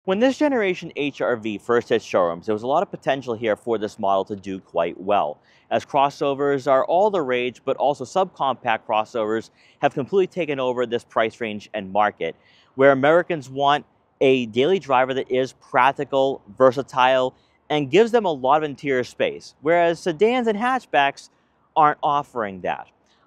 When this generation HR-V first hit showrooms, there was a lot of potential here for this model to do quite well, as crossovers are all the rage, but also subcompact crossovers have completely taken over this price range and market, where Americans want a daily driver that is practical, versatile, and gives them a lot of interior space, whereas sedans and hatchbacks aren't offering that.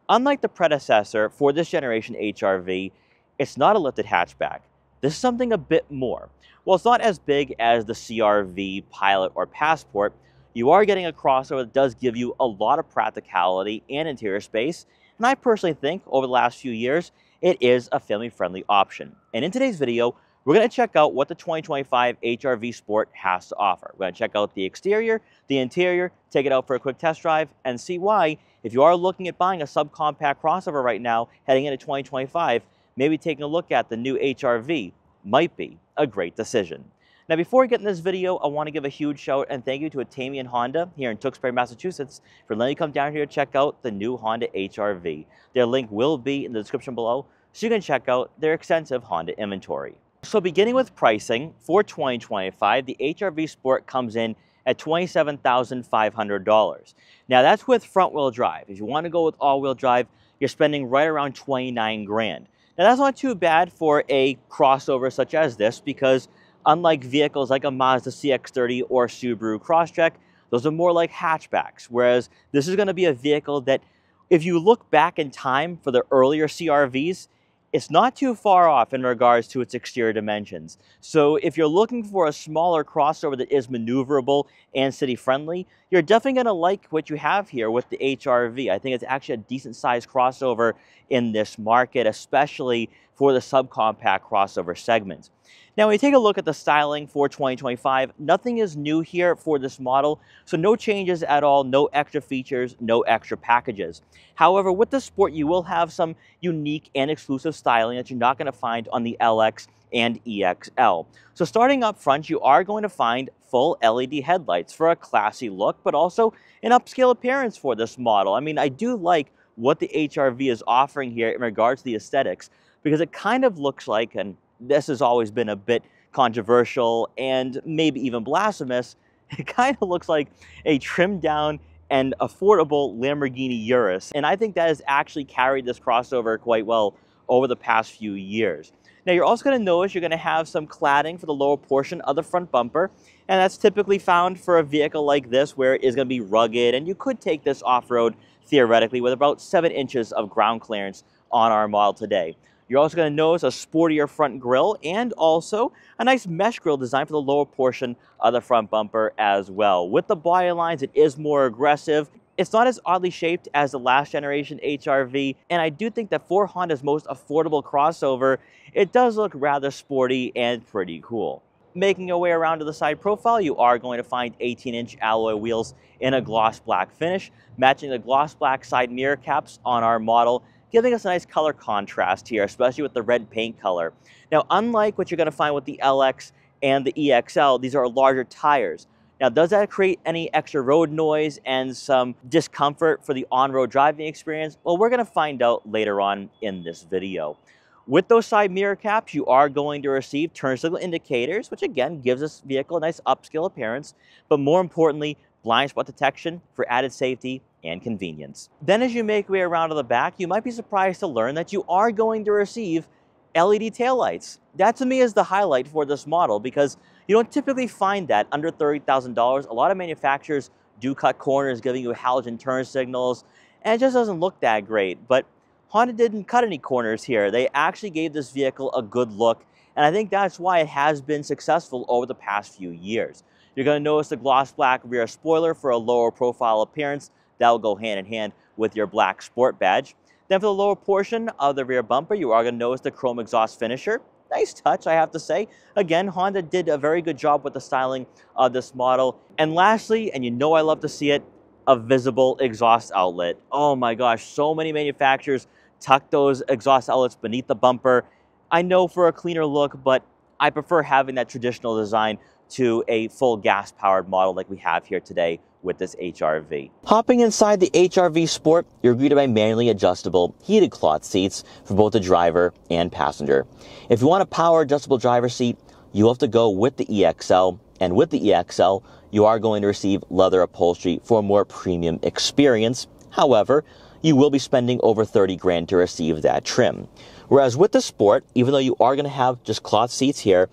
Unlike the predecessor for this generation HR-V, it's not a lifted hatchback. This is something a bit more. While it's not as big as the CR-V, Pilot, or Passport, you are getting a crossover that does give you a lot of practicality and interior space, and I personally think over the last few years, it is a family-friendly option. And in today's video, we're going to check out what the 2025 HR-V Sport has to offer. We're going to check out the exterior, the interior, take it out for a quick test drive, and see why, if you are looking at buying a subcompact crossover right now, heading into 2025, maybe taking a look at the new HR-V might be a great decision. Now, before we get in this video, I want to give a huge shout and thank you to Atamian Honda here in Tewksbury, Massachusetts, for letting me come down here to check out the new Honda HR-V. Their link will be in the description below, so you can check out their extensive Honda inventory. So beginning with pricing, for 2025, the HR-V Sport comes in at $27,500. Now, that's with front-wheel drive. If you want to go with all-wheel drive, you're spending right around $29 grand. Now, that's not too bad for a crossover such as this, because unlike vehicles like a Mazda CX-30 or Subaru Crosstrek, those are more like hatchbacks, whereas this is going to be a vehicle that, if you look back in time for the earlier CR-Vs, it's not too far off in regards to its exterior dimensions. So if you're looking for a smaller crossover that is maneuverable and city-friendly, you're definitely going to like what you have here with the HR-V. I think it's actually a decent-sized crossover in this market, especially for the subcompact crossover segment. Now, when you take a look at the styling for 2025, nothing is new here for this model, so no changes at all, no extra features, no extra packages. However, with the Sport, you will have some unique and exclusive styling that you're not going to find on the LX and EXL. So starting up front, you are going to find full LED headlights for a classy look, but also an upscale appearance for this model. I mean, I do like what the HR-V is offering here in regards to the aesthetics, because it kind of looks like, and this has always been a bit controversial and maybe even blasphemous, it kind of looks like a trimmed down and affordable Lamborghini Urus. And I think that has actually carried this crossover quite well over the past few years. Now, you're also going to notice you're going to have some cladding for the lower portion of the front bumper, and that's typically found for a vehicle like this where it is going to be rugged, and you could take this off-road theoretically with about 7 inches of ground clearance on our model today. You're also going to notice a sportier front grille and also a nice mesh grille design for the lower portion of the front bumper as well. With the body lines, it is more aggressive. It's not as oddly shaped as the last generation HR-V, and I do think that for Honda's most affordable crossover, it does look rather sporty and pretty cool. Making your way around to the side profile, you are going to find 18-inch alloy wheels in a gloss black finish, matching the gloss black side mirror caps on our model, giving us a nice color contrast here, especially with the red paint color. Now, unlike what you're going to find with the LX and the EXL, these are larger tires. Now, does that create any extra road noise and some discomfort for the on-road driving experience? Well, we're going to find out later on in this video. With those side mirror caps, you are going to receive turn signal indicators, which again gives this vehicle a nice upscale appearance, but more importantly, blind spot detection for added safety and convenience. Then as you make your way around to the back, you might be surprised to learn that you are going to receive LED taillights. That to me is the highlight for this model, because you don't typically find that under $30,000. A lot of manufacturers do cut corners, giving you halogen turn signals, and it just doesn't look that great. But Honda didn't cut any corners here. They actually gave this vehicle a good look, and I think that's why it has been successful over the past few years. You're going to notice the gloss black rear spoiler for a lower profile appearance. That will go hand in hand with your black sport badge. Then for the lower portion of the rear bumper, you are going to notice the chrome exhaust finisher. Nice touch, I have to say. Again, Honda did a very good job with the styling of this model. And lastly, and you know I love to see it, a visible exhaust outlet. Oh my gosh, so many manufacturers tuck those exhaust outlets beneath the bumper. I know for a cleaner look, but I prefer having that traditional design to a full gas-powered model like we have here today with this HR-V. Hopping inside the HR-V Sport, you're greeted by manually adjustable heated cloth seats for both the driver and passenger. If you want a power adjustable driver's seat, you have to go with the EXL, and with the EXL, you are going to receive leather upholstery for a more premium experience. However, you will be spending over 30 grand to receive that trim. Whereas with the Sport, even though you are going to have just cloth seats here,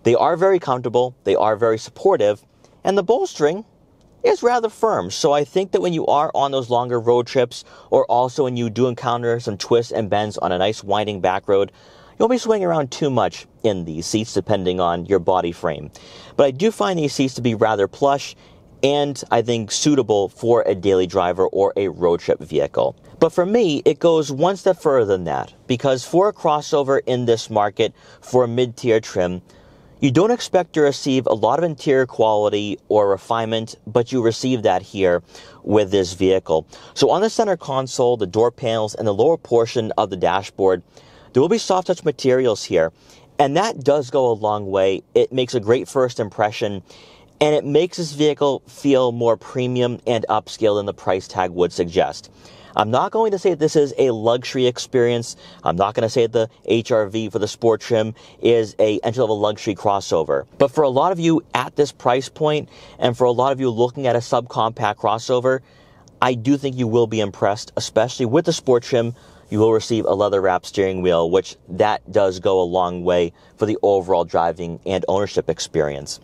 they are very comfortable, they are very supportive, and the bolstering is rather firm. So I think that when you are on those longer road trips, or also when you do encounter some twists and bends on a nice winding back road, you won't be swinging around too much in these seats depending on your body frame. But I do find these seats to be rather plush and I think suitable for a daily driver or a road trip vehicle. But for me, it goes one step further than that, because for a crossover in this market for a mid-tier trim, you don't expect to receive a lot of interior quality or refinement, but you receive that here with this vehicle. So on the center console, the door panels, and the lower portion of the dashboard, there will be soft touch materials here, and that does go a long way. It makes a great first impression, and it makes this vehicle feel more premium and upscale than the price tag would suggest. I'm not going to say that this is a luxury experience. I'm not going to say that the HR-V for the Sport trim is a entry-level luxury crossover. But for a lot of you at this price point, and for a lot of you looking at a subcompact crossover, I do think you will be impressed, especially with the Sport trim. You will receive a leather-wrapped steering wheel, which that does go a long way for the overall driving and ownership experience.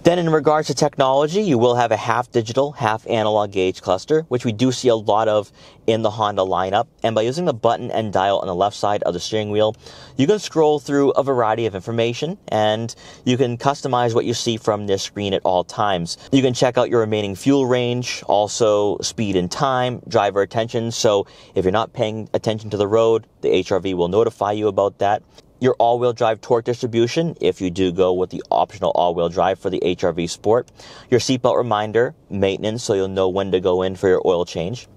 Then in regards to technology, you will have a half digital, half analog gauge cluster, which we do see a lot of in the Honda lineup. And by using the button and dial on the left side of the steering wheel, you can scroll through a variety of information and you can customize what you see from this screen at all times. You can check out your remaining fuel range, also speed and time, driver attention. So if you're not paying attention to the road, the HR-V will notify you about that. Your all-wheel drive torque distribution, if you do go with the optional all-wheel drive for the HR-V Sport. Your seatbelt reminder, maintenance, so you'll know when to go in for your oil change.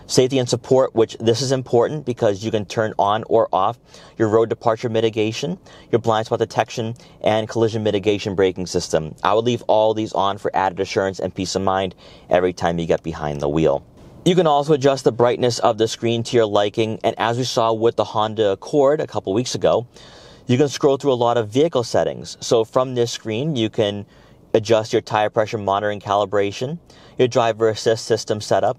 Safety and support, which this is important because you can turn on or off your road departure mitigation, your blind spot detection, and collision mitigation braking system. I would leave all these on for added assurance and peace of mind every time you get behind the wheel. You can also adjust the brightness of the screen to your liking, and as we saw with the Honda Accord a couple weeks ago, you can scroll through a lot of vehicle settings. So from this screen, you can adjust your tire pressure monitoring calibration, your driver assist system setup,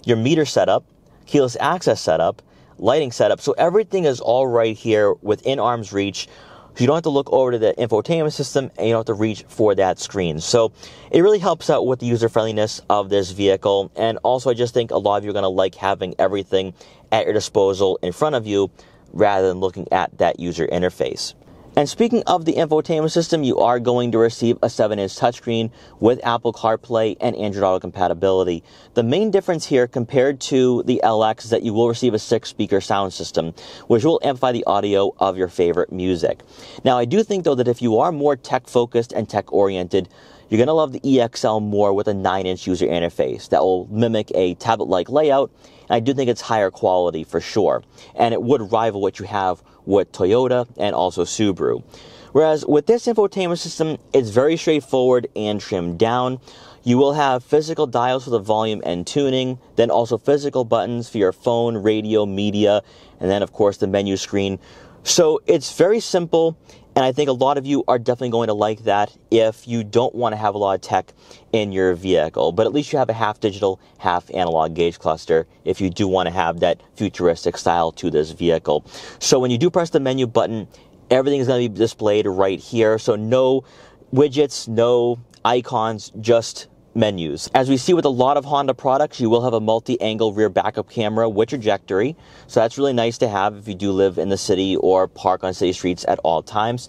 your meter setup, keyless access setup, lighting setup. So everything is all right here within arm's reach. So you don't have to look over to the infotainment system and you don't have to reach for that screen. So it really helps out with the user-friendliness of this vehicle. And also I just think a lot of you are going to like having everything at your disposal in front of you rather than looking at that user interface. And speaking of the infotainment system, you are going to receive a 7-inch touchscreen with Apple CarPlay and Android Auto compatibility. The main difference here compared to the LX is that you will receive a 6-speaker sound system, which will amplify the audio of your favorite music. Now, I do think, though, that if you are more tech-focused and tech-oriented, you're going to love the EXL more with a 9-inch user interface that will mimic a tablet-like layout. And I do think it's higher quality for sure. And it would rival what you have with Toyota and also Subaru. Whereas with this infotainment system, it's very straightforward and trimmed down. You will have physical dials for the volume and tuning, then also physical buttons for your phone, radio, media, and then of course the menu screen. So it's very simple, and I think a lot of you are definitely going to like that if you don't want to have a lot of tech in your vehicle. But at least you have a half digital, half analog gauge cluster if you do want to have that futuristic style to this vehicle. So when you do press the menu button, everything is going to be displayed right here. So no widgets, no icons, just menus. As we see with a lot of Honda products, you will have a multi-angle rear backup camera with trajectory. So that's really nice to have if you do live in the city or park on city streets at all times.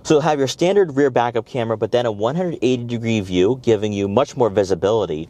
So you'll have your standard rear backup camera, but then a 180-degree view, giving you much more visibility.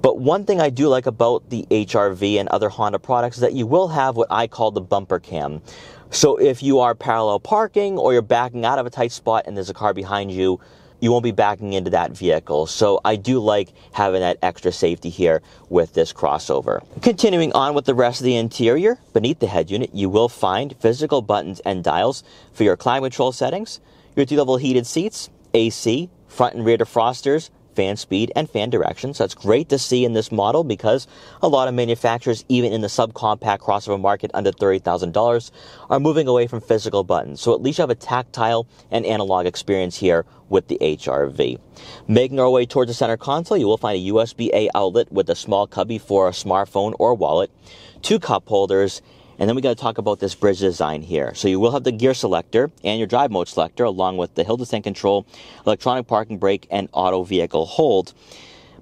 But one thing I do like about the HR-V and other Honda products is that you will have what I call the bumper cam. So if you are parallel parking or you're backing out of a tight spot and there's a car behind you, you won't be backing into that vehicle. So I do like having that extra safety here with this crossover. Continuing on with the rest of the interior, beneath the head unit, you will find physical buttons and dials for your climate control settings, your 2-level heated seats, AC, front and rear defrosters, fan speed, and fan direction. So that's great to see in this model because a lot of manufacturers, even in the subcompact crossover market under $30,000, are moving away from physical buttons. So at least you have a tactile and analog experience here with the HR-V. Making our way towards the center console, you will find a USB-A outlet with a small cubby for a smartphone or wallet, 2 cup holders, and then we got to talk about this bridge design here. So you will have the gear selector and your drive mode selector, along with the hill descent control, electronic parking brake, and auto vehicle hold.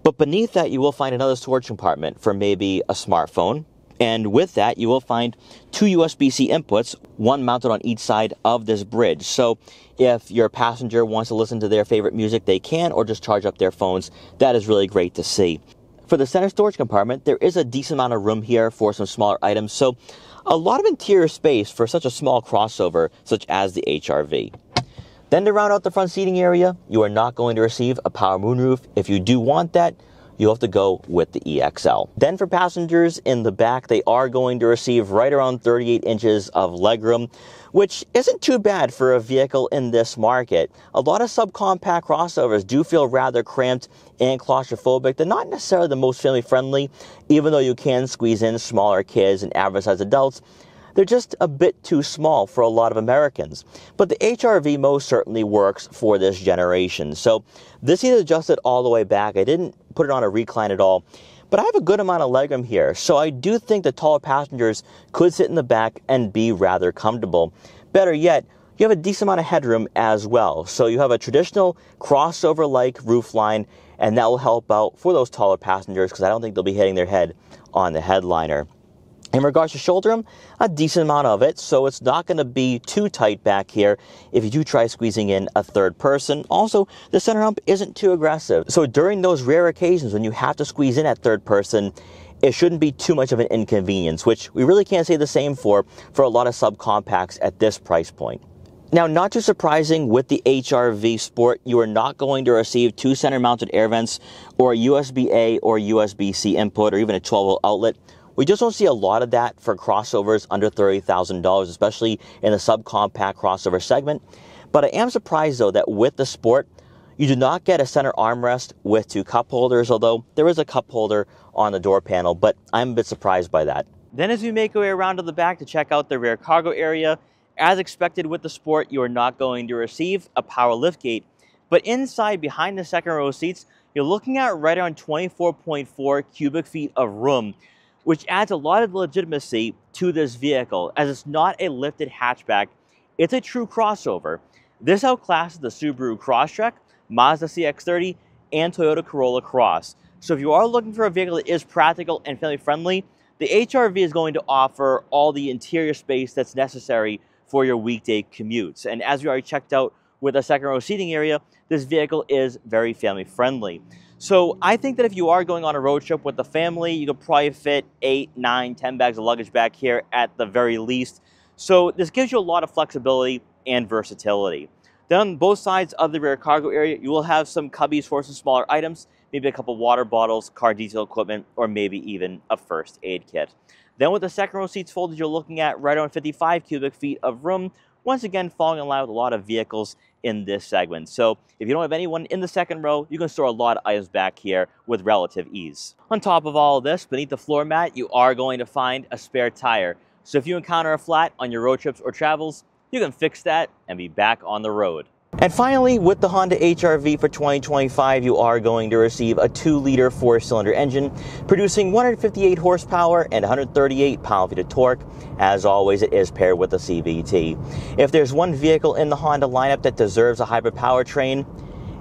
But beneath that, you will find another storage compartment for maybe a smartphone. And with that, you will find 2 USB-C inputs, one mounted on each side of this bridge. So if your passenger wants to listen to their favorite music, they can, or just charge up their phones. That is really great to see. For the center storage compartment, there is a decent amount of room here for some smaller items. So a lot of interior space for such a small crossover, such as the HR-V. Then to round out the front seating area, you are not going to receive a power moonroof. If you do want that, you'll have to go with the EXL. Then for passengers in the back, they are going to receive right around 38 inches of legroom, which isn't too bad for a vehicle in this market. A lot of subcompact crossovers do feel rather cramped and claustrophobic. They're not necessarily the most family friendly, even though you can squeeze in smaller kids and average-sized adults. They're just a bit too small for a lot of Americans. But the HR-V most certainly works for this generation. So this is adjusted all the way back. I didn't put it on a recline at all. But I have a good amount of legroom here. So I do think the taller passengers could sit in the back and be rather comfortable. Better yet, you have a decent amount of headroom as well. So you have a traditional crossover-like roofline, and that will help out for those taller passengers because I don't think they'll be hitting their head on the headliner. In regards to shoulder room, a decent amount of it, so it's not going to be too tight back here if you do try squeezing in a third person. Also, the center hump isn't too aggressive, so during those rare occasions when you have to squeeze in at third person, it shouldn't be too much of an inconvenience, which we really can't say the same for a lot of subcompacts at this price point. Now, not too surprising, with the HR-V Sport, you are not going to receive 2 center-mounted air vents or a USB-A or USB-C input or even a 12-volt outlet. We just don't see a lot of that for crossovers under $30,000, especially in the subcompact crossover segment. But I am surprised, though, that with the Sport, you do not get a center armrest with 2 cup holders, although there is a cup holder on the door panel, but I'm a bit surprised by that. Then as we make our way around to the back to check out the rear cargo area, as expected with the Sport, you are not going to receive a power liftgate. But inside, behind the second row seats, you're looking at right around 24.4 cubic feet of room, which adds a lot of legitimacy to this vehicle, as it's not a lifted hatchback, it's a true crossover. This outclasses the Subaru Crosstrek, Mazda CX-30, and Toyota Corolla Cross. So if you are looking for a vehicle that is practical and family friendly, the HR-V is going to offer all the interior space that's necessary for your weekday commutes. And as we already checked out with a second row seating area, this vehicle is very family friendly. So I think that if you are going on a road trip with the family, you could probably fit 8, 9, 10 bags of luggage back here at the very least. So this gives you a lot of flexibility and versatility. Then on both sides of the rear cargo area, you will have some cubbies for some smaller items, maybe a couple water bottles, car detail equipment, or maybe even a first aid kit. Then with the second row seats folded, you're looking at right around 55 cubic feet of room, once again falling in line with a lot of vehicles in this segment. So if you don't have anyone in the second row, you can store a lot of items back here with relative ease. On top of all of this, beneath the floor mat, you are going to find a spare tire. So if you encounter a flat on your road trips or travels, you can fix that and be back on the road. And finally, with the Honda HR-V for 2025, you are going to receive a 2-liter 4-cylinder engine, producing 158 horsepower and 138 pound-feet of torque. As always, it is paired with a CVT. If there's one vehicle in the Honda lineup that deserves a hybrid powertrain,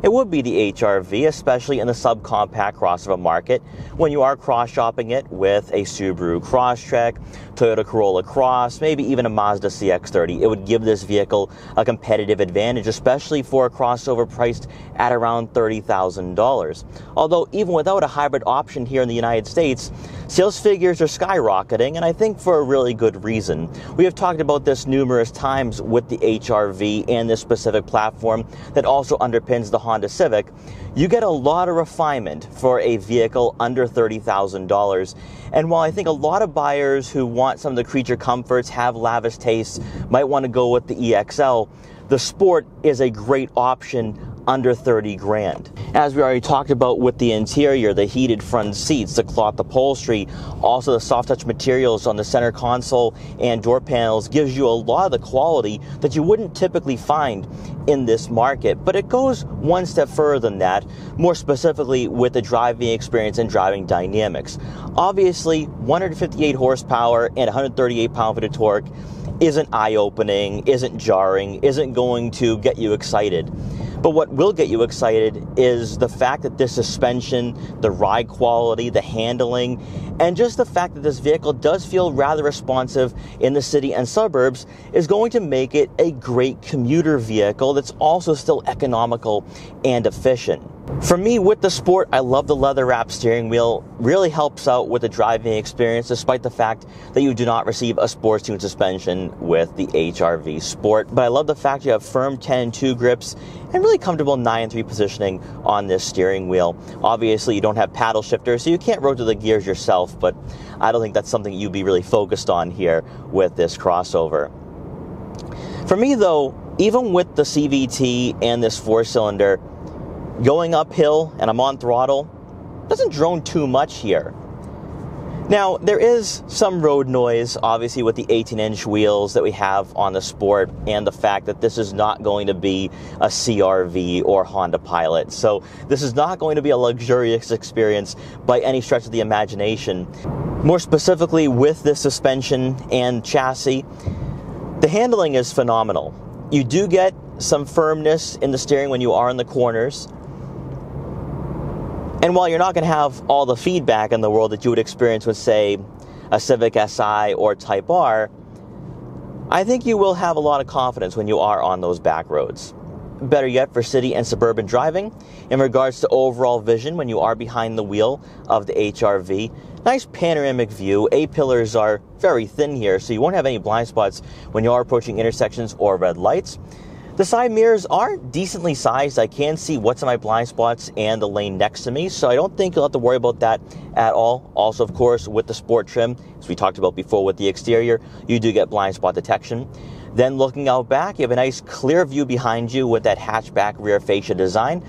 it would be the HR-V, especially in the subcompact crossover market. When you are cross-shopping it with a Subaru Crosstrek, Toyota Corolla Cross, maybe even a Mazda CX-30, it would give this vehicle a competitive advantage, especially for a crossover priced at around $30,000. Although even without a hybrid option here in the United States, sales figures are skyrocketing, and I think for a really good reason. We have talked about this numerous times with the HR-V and this specific platform that also underpins the Honda Civic. You get a lot of refinement for a vehicle under $30,000. And while I think a lot of buyers who want some of the creature comforts, have lavish tastes, might want to go with the EXL, the Sport is a great option under 30 grand. As we already talked about with the interior, the heated front seats, the cloth upholstery, also the soft touch materials on the center console and door panels gives you a lot of the quality that you wouldn't typically find in this market. But it goes one step further than that, more specifically with the driving experience and driving dynamics. Obviously, 158 horsepower and 138 pound-feet of torque isn't eye-opening, isn't jarring, isn't going to get you excited. But what will get you excited is the fact that this suspension, the ride quality, the handling, and just the fact that this vehicle does feel rather responsive in the city and suburbs is going to make it a great commuter vehicle that's also still economical and efficient. For me, with the Sport, I love the leather-wrapped steering wheel. Really helps out with the driving experience, despite the fact that you do not receive a sports tuned suspension with the HR-V Sport. But I love the fact you have firm 10-2 grips and really comfortable 9-3 positioning on this steering wheel. Obviously, you don't have paddle shifters, so you can't rotate the gears yourself, but I don't think that's something you'd be really focused on here with this crossover. For me, though, even with the CVT and this 4-cylinder, going uphill and I'm on throttle doesn't drone too much here. Now, there is some road noise, obviously, with the 18-inch wheels that we have on the Sport and the fact that this is not going to be a CR-V or Honda Pilot. So this is not going to be a luxurious experience by any stretch of the imagination. More specifically, with this suspension and chassis, the handling is phenomenal. You do get some firmness in the steering when you are in the corners. And while you're not going to have all the feedback in the world that you would experience with, say, a Civic Si or Type R, I think you will have a lot of confidence when you are on those back roads. Better yet, for city and suburban driving, in regards to overall vision when you are behind the wheel of the HR-V, nice panoramic view. A-pillars are very thin here, so you won't have any blind spots when you are approaching intersections or red lights. The side mirrors are decently sized. I can see what's in my blind spots and the lane next to me, so I don't think you'll have to worry about that at all. Also, of course, with the Sport trim, as we talked about before with the exterior, you do get blind spot detection. Then looking out back, you have a nice clear view behind you with that hatchback rear fascia design.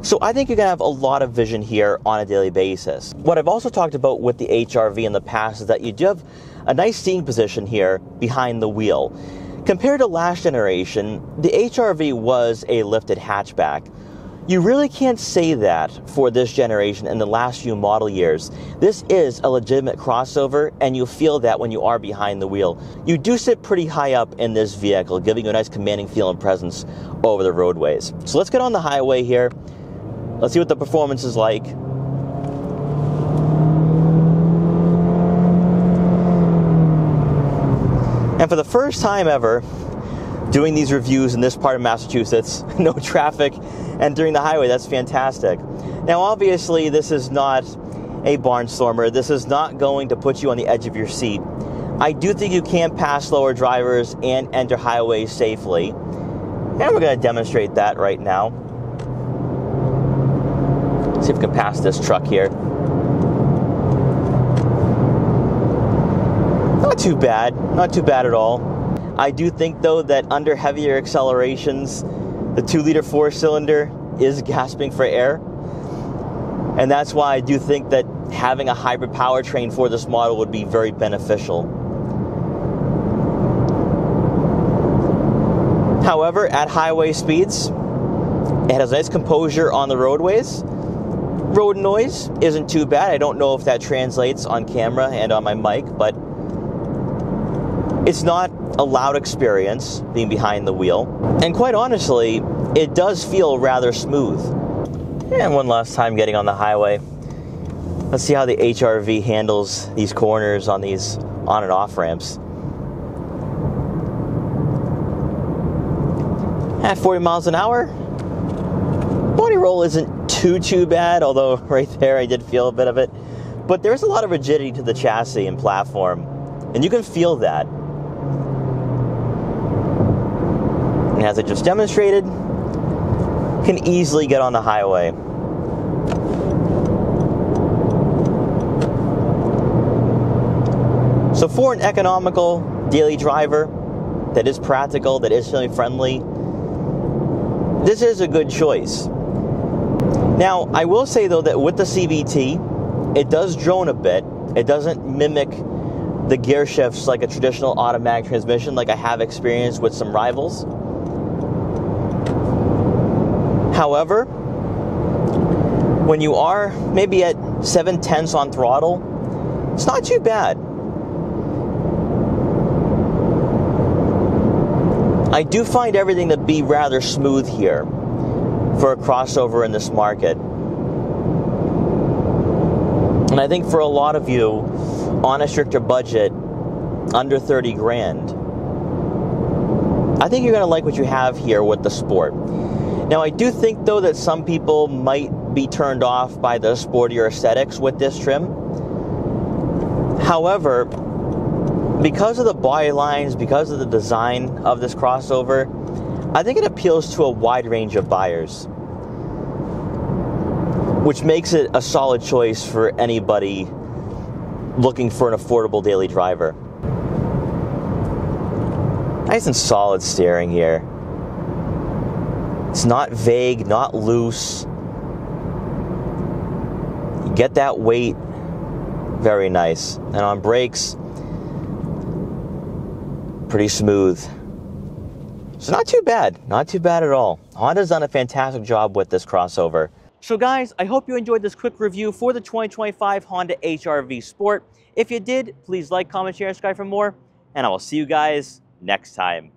So I think you're going to have a lot of vision here on a daily basis. What I've also talked about with the HR-V in the past is that you do have a nice seating position here behind the wheel. Compared to last generation, the HR-V was a lifted hatchback. You really can't say that for this generation in the last few model years. This is a legitimate crossover, and you feel that when you are behind the wheel. You do sit pretty high up in this vehicle, giving you a nice commanding feel and presence over the roadways. So let's get on the highway here. Let's see what the performance is like. And for the first time ever, doing these reviews in this part of Massachusetts, no traffic, and during the highway, that's fantastic. Now, obviously, this is not a barnstormer. This is not going to put you on the edge of your seat. I do think you can pass slower drivers and enter highways safely. And we're going to demonstrate that right now. Let's see if we can pass this truck here. Not too bad. Not too bad at all. I do think, though, that under heavier accelerations, the 2-liter 4-cylinder is gasping for air. And that's why I do think that having a hybrid powertrain for this model would be very beneficial. However, at highway speeds, it has nice composure on the roadways. Road noise isn't too bad. I don't know if that translates on camera and on my mic, but it's not a loud experience being behind the wheel. And quite honestly, it does feel rather smooth. And one last time getting on the highway. Let's see how the HR-V handles these corners on these on and off ramps. At 40 miles an hour, body roll isn't too bad, although right there I did feel a bit of it. But there's a lot of rigidity to the chassis and platform, and you can feel that. And as I just demonstrated, can easily get on the highway. So for an economical daily driver that is practical, that is family friendly, this is a good choice. Now, I will say though that with the CVT, it does drone a bit. It doesn't mimic the gear shifts like a traditional automatic transmission like I have experienced with some rivals. However, when you are maybe at 7/10 on throttle, it's not too bad. I do find everything to be rather smooth here for a crossover in this market. And I think for a lot of you on a stricter budget, under 30 grand, I think you're going to like what you have here with the Sport. Now, I do think though that some people might be turned off by the sportier aesthetics with this trim. However, because of the body lines, because of the design of this crossover, I think it appeals to a wide range of buyers, which makes it a solid choice for anybody looking for an affordable daily driver. Nice and solid steering here. It's not vague, not loose. You get that weight, very nice. And on brakes, pretty smooth. So not too bad at all. Honda's done a fantastic job with this crossover. So guys, I hope you enjoyed this quick review for the 2025 Honda HR-V Sport. If you did, please like, comment, share, and subscribe for more, and I will see you guys next time.